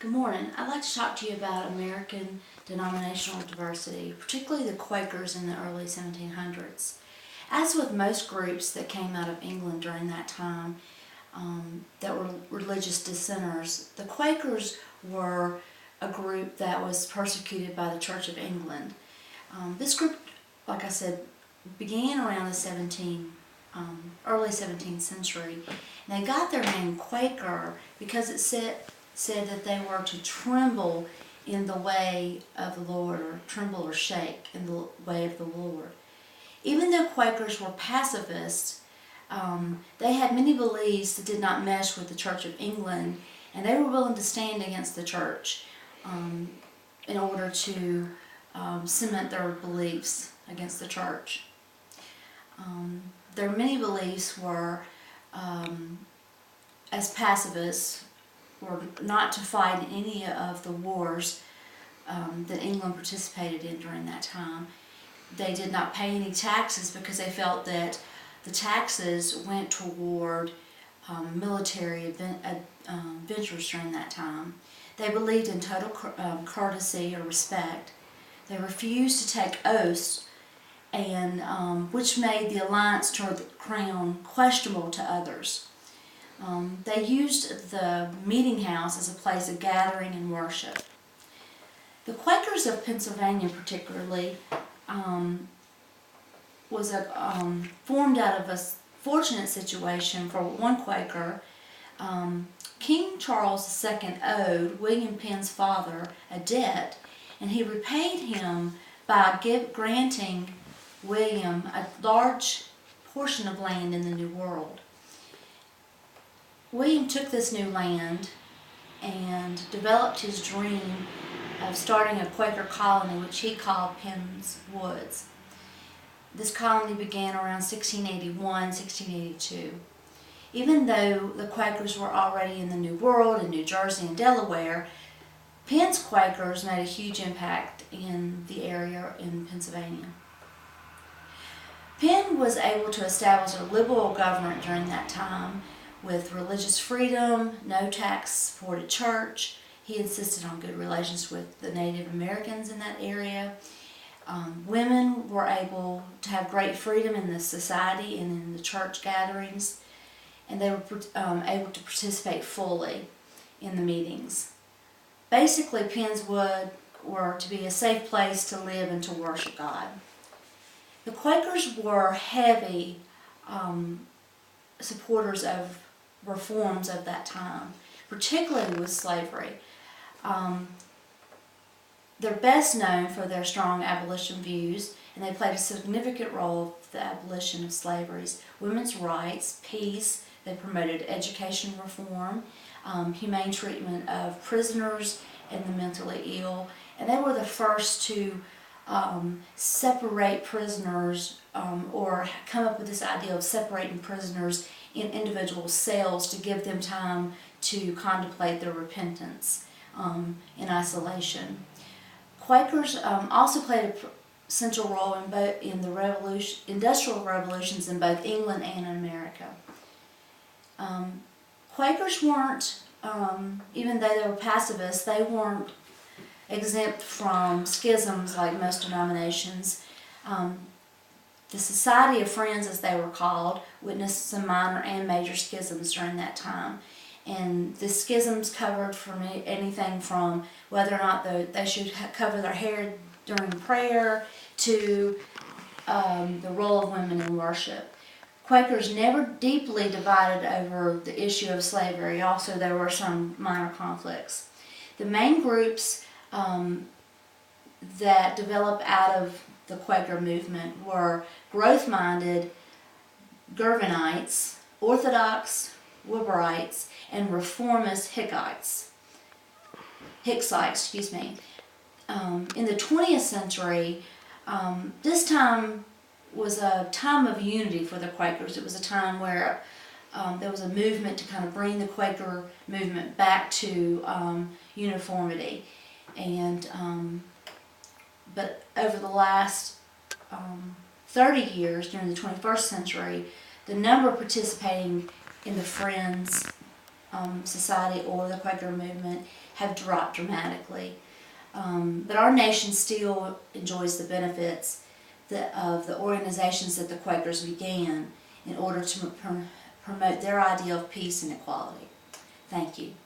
Good morning. I'd like to talk to you about American denominational diversity, particularly the Quakers in the early 1700s. As with most groups that came out of England during that time that were religious dissenters, the Quakers were a group that was persecuted by the Church of England. This group, like I said, began around the early 17th century. And they got their name Quaker because it said that they were to tremble in the way of the Lord, or tremble or shake in the way of the Lord. Even though Quakers were pacifists, they had many beliefs that did not mesh with the Church of England, and they were willing to stand against the church in order to cement their beliefs against the church. Their many beliefs were, as pacifists, were not to fight in any of the wars that England participated in during that time. They did not pay any taxes because they felt that the taxes went toward military ventures during that time. They believed in total courtesy or respect. They refused to take oaths, and which made the alliance toward the crown questionable to others. They used the meeting house as a place of gathering and worship. The Quakers of Pennsylvania particularly was formed out of a fortunate situation for one Quaker. King Charles II owed William Penn's father a debt, and he repaid him by granting William a large portion of land in the New World. William took this new land and developed his dream of starting a Quaker colony, which he called Penn's Woods. This colony began around 1681, 1682. Even though the Quakers were already in the New World in New Jersey and Delaware, Penn's Quakers made a huge impact in the area in Pennsylvania. Penn was able to establish a liberal government during that time with religious freedom, no tax-supported church. He insisted on good relations with the Native Americans in that area. Women were able to have great freedom in the society and in the church gatherings, and they were able to participate fully in the meetings. Basically, Penn's Wood were to be a safe place to live and to worship God. The Quakers were heavy supporters of reforms of that time, particularly with slavery. They're best known for their strong abolition views, and they played a significant role in the abolition of slavery's women's rights, peace. They promoted education reform, humane treatment of prisoners and the mentally ill, and they were the first to separate prisoners or come up with this idea of separating prisoners in individual cells to give them time to contemplate their repentance in isolation. Quakers also played a central role in the industrial revolutions in both England and in America. Quakers weren't, even though they were pacifists, they weren't exempt from schisms like most denominations. The Society of Friends, as they were called, witnessed some minor and major schisms during that time. And the schisms covered from anything from whether or not they should cover their hair during prayer to the role of women in worship. Quakers never deeply divided over the issue of slavery. Also, there were some minor conflicts. The main groups that developed out of the Quaker movement were growth-minded Gervinites, Orthodox Woberites, and reformist Hicksites. In the 20th century, this time was a time of unity for the Quakers. It was a time where there was a movement to kind of bring the Quaker movement back to uniformity. But over the last 30 years, during the 21st century, the number participating in the Friends Society or the Quaker movement have dropped dramatically. But our nation still enjoys the benefits of the organizations that the Quakers began in order to promote their idea of peace and equality. Thank you.